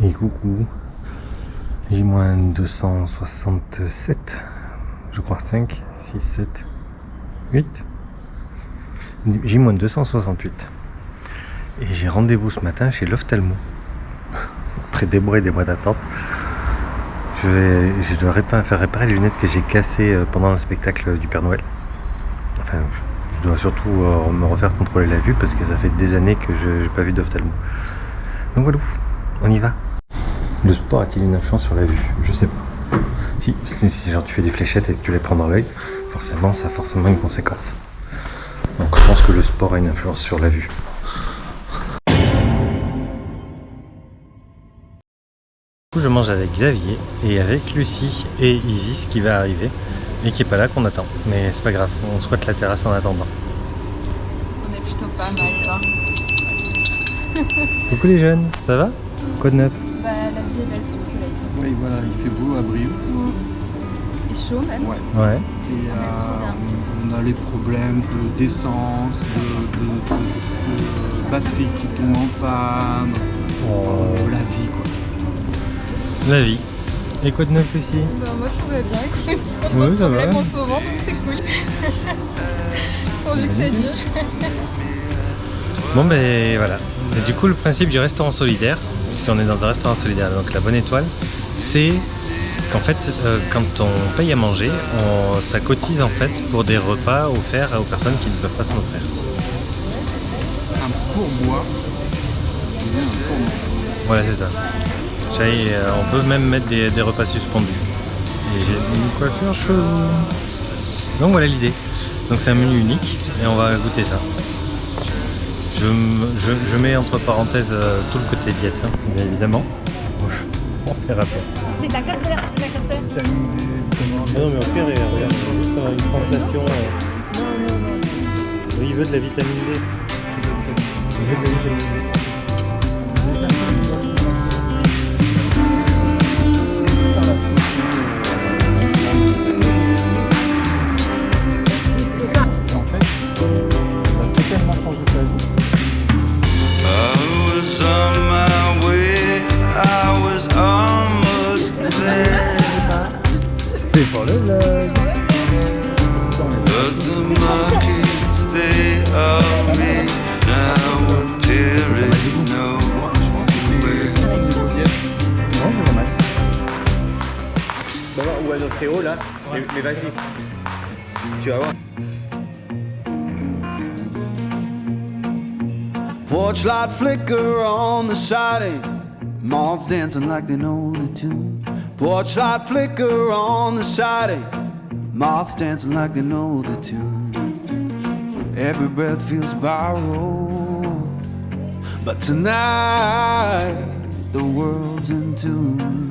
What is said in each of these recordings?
Et coucou. J-267. Je crois 5, 6, 7, 8. J-268. Et j'ai rendez-vous ce matin chez l'ophtalmo. Après des mois et des mois d'attente. Je dois faire réparer les lunettes que j'ai cassées pendant le spectacle du Père Noël. Enfin, je dois surtout me refaire contrôler la vue parce que ça fait des années que je n'ai pas vu d'ophtalmo. Donc voilà, on y va. Le sport a-t-il une influence sur la vue? Je sais pas. Si genre tu fais des fléchettes et que tu les prends dans l'œil, forcément ça a forcément une conséquence. Donc je pense que le sport a une influence sur la vue. Je mange avec Xavier et avec Lucie et Isis qui va arriver et qui est pas là, qu'on attend. Mais c'est pas grave, on squatte la terrasse en attendant. On est plutôt pas mal là. Coucou les jeunes, ça va? Quoi de neuf? Bah la vie est belle sous le soleil. Oui voilà, il fait beau à Brive. Il est chaud même. Ouais. Ouais. Et on a les problèmes d'essence, de batterie qui tombe en panne, la vie quoi. La vie. Et quoi de neuf aussi? Bah moi tout va bien, écoute. Oui, ça va. En ce moment donc c'est cool. Pourvu que ça dure. Bon ben voilà. Et du coup le principe du restaurant solidaire, puisqu'on est dans un restaurant solidaire, donc la Bonne Étoile, c'est qu'en fait quand on paye à manger, ça cotise en fait pour des repas offerts aux personnes qui ne peuvent pas s'en offrir. Un pourboire. Voilà, c'est ça. On peut même mettre des repas suspendus. Et j'ai une coiffure cheveux. Donc voilà l'idée. Donc c'est un menu unique et on va goûter ça. Je mets entre parenthèses tout le côté diète, hein, bien évidemment. On fait rappel. C'est de la carte solaire, c'est de la carte solaire. Non mais au pire, regarde, juste une sensation. Oui, il veut de la vitamine D. Il veut de la vitamine D. En fait, ça a totalement changé sa vie. C'est pour le vlog. Ou à notre haut là, mais vas-y, tu vas voir. Porch light flicker on the siding, moths dancing like they know the tune. Porch light flicker on the siding, moths dancing like they know the tune. Every breath feels borrowed, but tonight the world's in tune.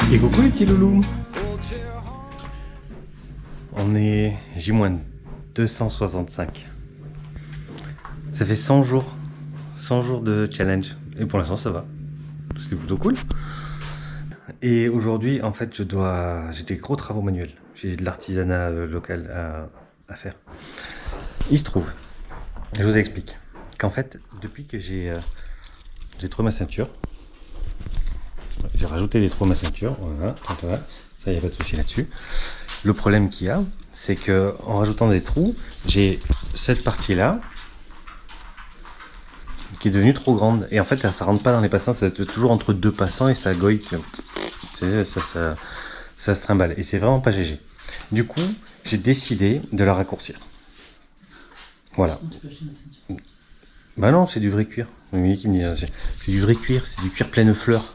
Et coucou les petits loulous. On est J-265. Ça fait 100 jours. 100 jours de challenge. Et pour l'instant ça va. C'est plutôt cool. Et aujourd'hui en fait j'ai des gros travaux manuels. J'ai de l'artisanat local à faire. Il se trouve, je vous explique, qu'en fait depuis que j'ai trouvé ma ceinture, j'ai rajouté des trous à ma ceinture, voilà, ça y a pas de souci là-dessus. Le problème qu'il y a, c'est que en rajoutant des trous, j'ai cette partie-là qui est devenue trop grande. Et en fait, ça rentre pas dans les passants, c'est toujours entre deux passants et ça goïte. Ça se trimballe. Et c'est vraiment pas GG. Du coup, j'ai décidé de la raccourcir. Voilà. Bah non, c'est du vrai cuir. Oui, qui me dit, c'est du vrai cuir, c'est du cuir pleine fleur.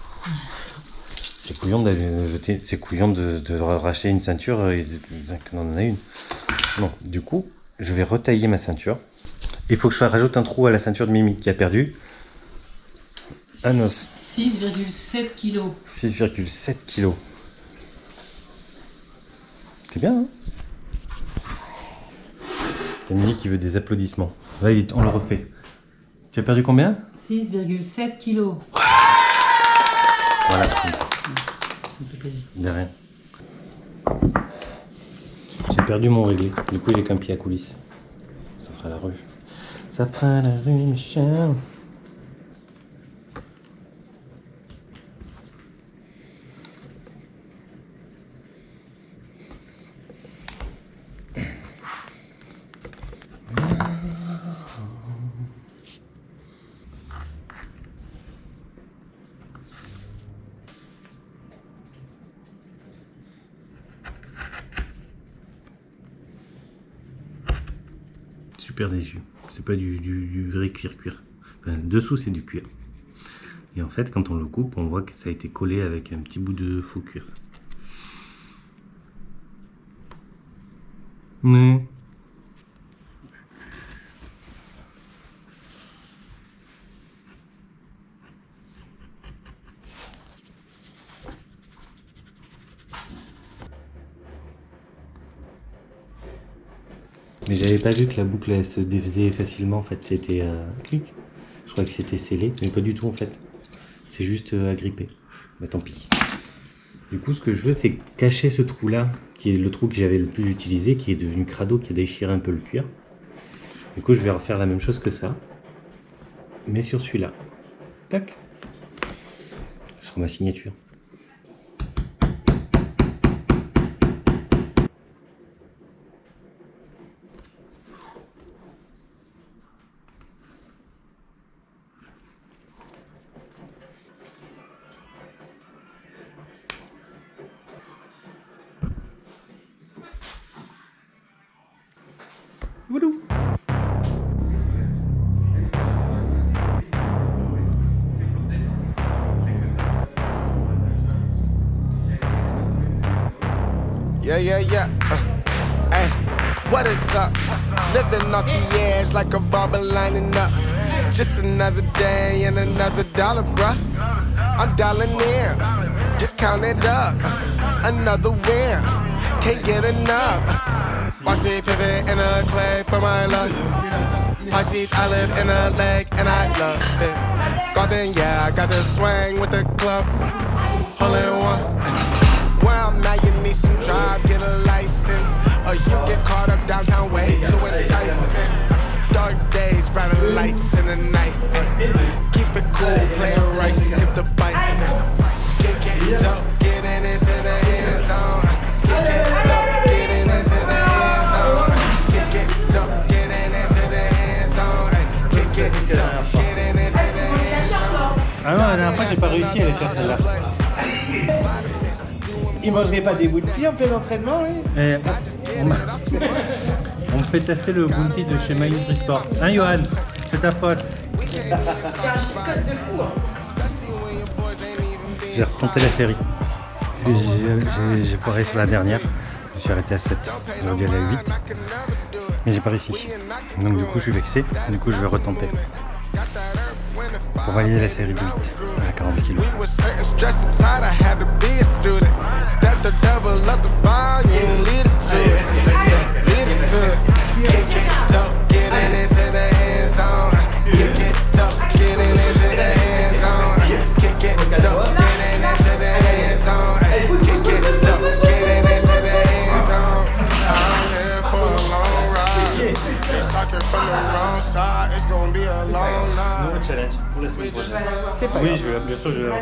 C'est couillon de racheter une ceinture et qu'on en a une. Bon, du coup, je vais retailler ma ceinture. Il faut que je rajoute un trou à la ceinture de Mimi qui a perdu un os. 6,7 kg. 6,7 kg. C'est bien, hein? Il y a Mimi qui veut des applaudissements. Là, on le refait. Tu as perdu combien? 6,7 kg. Voilà. De rien. J'ai perdu mon réglé. Du coup, j'ai qu'un pied à coulisse. Ça fera la rue. Ça fera la rue, Michel. Super déçu. C'est pas du vrai cuir. Enfin, dessous c'est du cuir. Et en fait quand on le coupe on voit que ça a été collé avec un petit bout de faux cuir. Mais... Mais j'avais pas vu que la boucle elle se défaisait facilement, en fait c'était clic. Je croyais que c'était scellé, mais pas du tout en fait. C'est juste agrippé. Bah tant pis. Du coup ce que je veux c'est cacher ce trou là, qui est le trou que j'avais le plus utilisé, qui est devenu crado, qui a déchiré un peu le cuir. Du coup je vais refaire la même chose que ça, mais sur celui-là. Tac. Ce sera ma signature. Woulou. Yeah. Hey, what is up? Living off the edge like a barber lining up. Just another day and another dollar, bruh. I'm dialing in, just count it up. Another win, can't get enough. Watch me pivot in a clay for my love. Pisces, I live in a leg and I love it. Golden, yeah, I got the swing with the club. Hole in one. Where I'm at, you need some drive, get a license. Or you get caught up downtown, way too enticing. Dark days, brighter lights in the night. Ay. Keep it cool, play it right, skip the bison. Kick it up, getting into the end zone. Kick it up, getting into the end zone. Kick it up, getting into the end zone. Kick it up, getting into the end zone. Ah non, la dernière fois j'ai pas réussi à aller faire celle-là. Il mangerait pas des bouts de pied en plein entraînement, oui. Et on me fait tester le bounty de chez My Nutri-Sport. Hein Johan, c'est ta faute. C'est un chicote de fou. J'ai retenté la série. J'ai foiré sur la dernière. Je suis arrêté à 7. J'aurais dû aller à 8. Mais j'ai pas réussi. Donc du coup je suis vexé. Du coup je vais retenter. Pour valider la série de 8 à 40 kg. Challenge pour la semaine prochaine. Oui, bien sûr, je vais.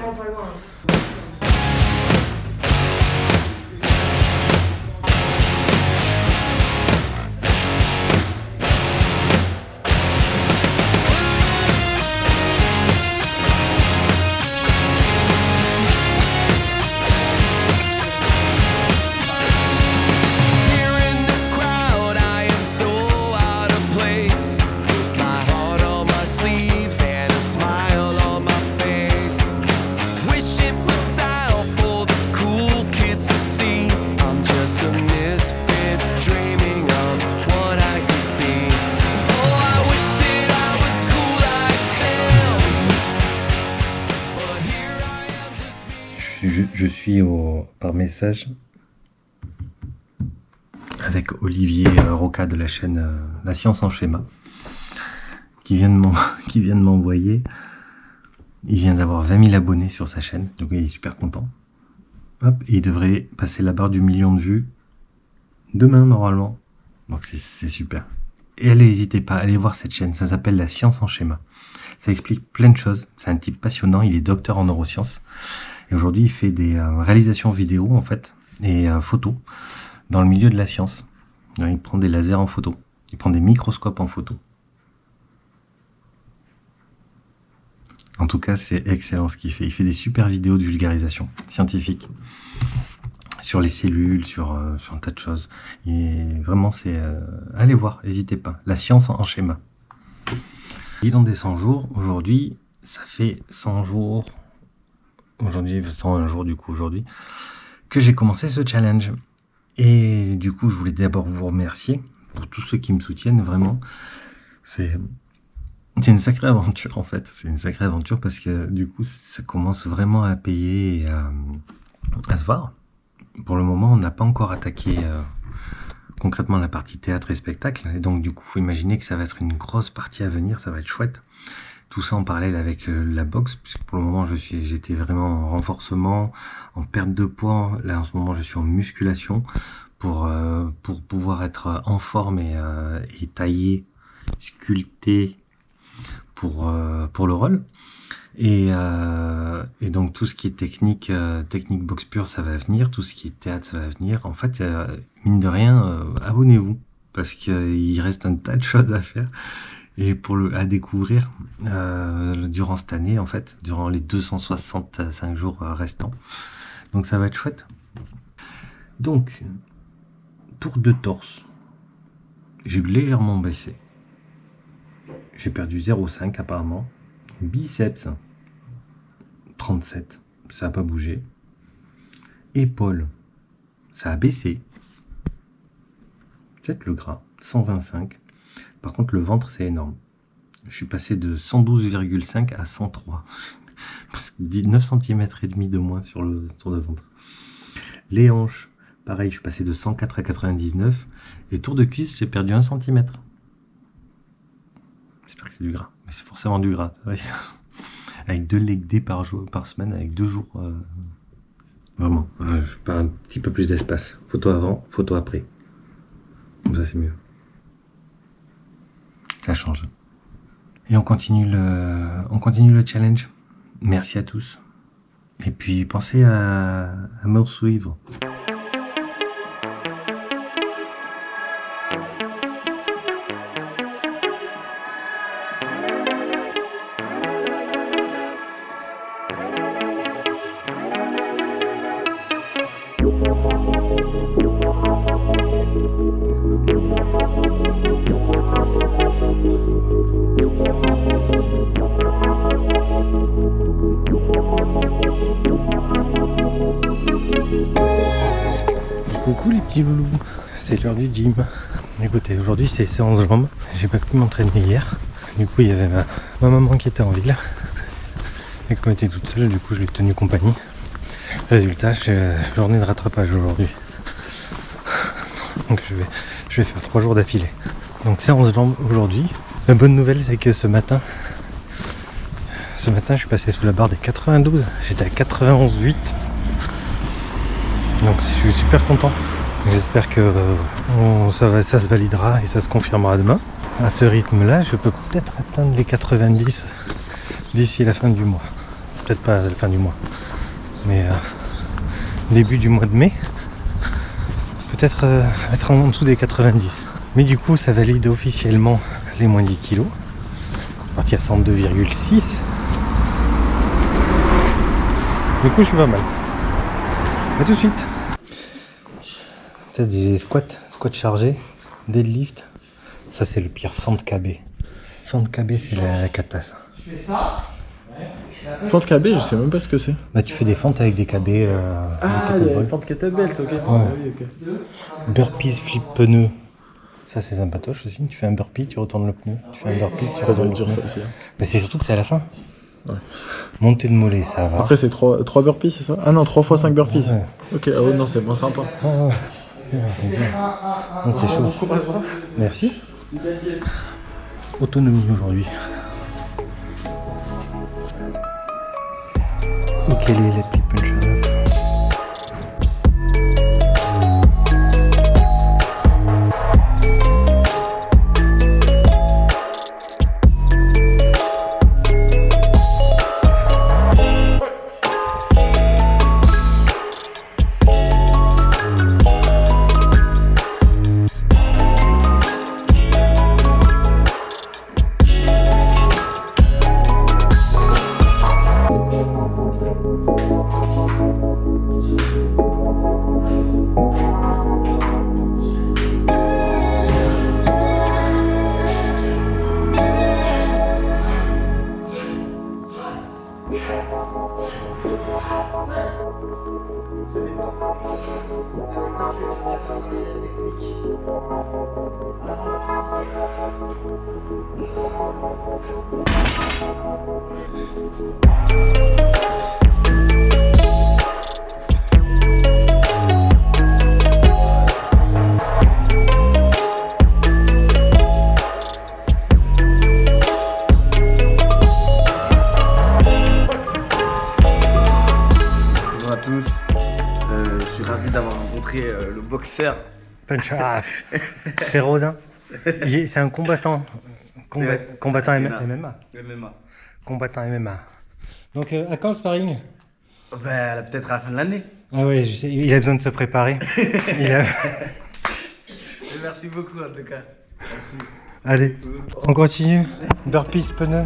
Je suis par message avec Olivier Roca de la chaîne La Science en Schéma qui vient de m'envoyer. Il vient d'avoir 20 000 abonnés sur sa chaîne, donc il est super content. Hop, et il devrait passer la barre du million de vues demain normalement. Donc c'est super. Et allez, n'hésitez pas, allez voir cette chaîne, ça s'appelle La Science en Schéma. Ça explique plein de choses, c'est un type passionnant, il est docteur en neurosciences. Et aujourd'hui, il fait des réalisations vidéo, en fait, et photos, dans le milieu de la science. Il prend des lasers en photo, il prend des microscopes en photo. En tout cas, c'est excellent ce qu'il fait. Il fait des super vidéos de vulgarisation scientifique sur les cellules, sur un tas de choses. Et vraiment, c'est... allez voir, n'hésitez pas. La science en schéma. Bilan des 100 jours. Aujourd'hui, ça fait 100 jours... Aujourd'hui, 101 jours du coup aujourd'hui, que j'ai commencé ce challenge. Et du coup, je voulais d'abord vous remercier pour tous ceux qui me soutiennent, vraiment. C'est une sacrée aventure en fait. C'est une sacrée aventure parce que du coup, ça commence vraiment à payer et à se voir. Pour le moment, on n'a pas encore attaqué concrètement la partie théâtre et spectacle. Et donc du coup, il faut imaginer que ça va être une grosse partie à venir, ça va être chouette. Tout ça en parallèle avec la boxe, puisque pour le moment j'étais vraiment en renforcement, en perte de poids. Là en ce moment je suis en musculation pour pouvoir être en forme et taillé, sculpté pour le rôle. Et donc tout ce qui est technique boxe pure, ça va venir. Tout ce qui est théâtre, ça va venir. En fait, mine de rien, abonnez-vous parce qu'il reste un tas de choses à faire. Et à découvrir durant cette année, en fait, durant les 265 jours restants. Donc ça va être chouette. Donc, tour de torse. J'ai légèrement baissé. J'ai perdu 0,5 apparemment. Biceps, 37. Ça n'a pas bougé. Épaules, ça a baissé. Peut-être le gras, 125. Par contre, le ventre, c'est énorme. Je suis passé de 112,5 à 103. Presque 9 cm et demi de moins sur le tour de ventre. Les hanches, pareil, je suis passé de 104 à 99. Et tour de cuisse, j'ai perdu 1 cm. J'espère que c'est du gras. Mais c'est forcément du gras. Avec 2 leg day par semaine, avec 2 jours. Vraiment. Je perds un petit peu plus d'espace. Photo avant, photo après. Comme ça, c'est mieux. Ça change. Et on continue le challenge. Merci à tous. Et puis pensez à me suivre. Coucou les petits loulous, c'est l'heure du gym. Écoutez, aujourd'hui c'était séance jambes, j'ai pas pu m'entraîner hier. Du coup il y avait ma maman qui était en ville. Et comme elle était toute seule, du coup je lui ai tenu compagnie. Résultat, j'ai journée de rattrapage aujourd'hui. Donc je vais faire 3 jours d'affilée. Donc séance jambes aujourd'hui. La bonne nouvelle c'est que ce matin je suis passé sous la barre des 92, j'étais à 91,8. Donc je suis super content. J'espère que ça se validera et ça se confirmera demain. À ce rythme-là, je peux peut-être atteindre les 90 d'ici la fin du mois. Peut-être pas à la fin du mois, mais début du mois de mai. Peut-être être en dessous des 90. Mais du coup, ça valide officiellement les moins 10 kilos. Partir à 102,6. Du coup, je suis pas mal. A tout de suite. Peut-être des squats chargés, deadlift. Ça c'est le pire, fente KB. Fente KB c'est la cata ça. Tu fais ça? Fente KB, je sais même pas ce que c'est. Bah tu fais des fentes avec des KB. Il y a fente kettlebell, ok. Ouais. Oui, ok. Burpees flip pneu. Ça c'est sympatoche aussi. Tu fais un burpee, tu retournes le pneu. Tu fais un burpee, tu Ça doit retournes être le dur pneu. ça aussi. Mais c'est surtout que c'est à la fin. Ouais. Montée de mollet, ça va. Après c'est 3 burpees, c'est ça? Ah non, 3 x 5 burpees. Ouais. Ok, ah ouais, non, c'est moins sympa. Ah, ouais. Non, c'est chaud. Merci. Autonomie aujourd'hui. Et quelle est la petite punch off? Bonjour à tous, je suis ravi d'avoir rencontré le boxeur. Punch. Ah, c'est rose, hein. C'est un combattant. Combattant MMA. MMA. Combattant MMA. Donc, à quand le sparring? Ben, peut-être à la fin de l'année. Ah ouais, je sais, il a besoin de se préparer. Merci beaucoup en tout cas. Merci. Allez, on continue. Burpees pneu.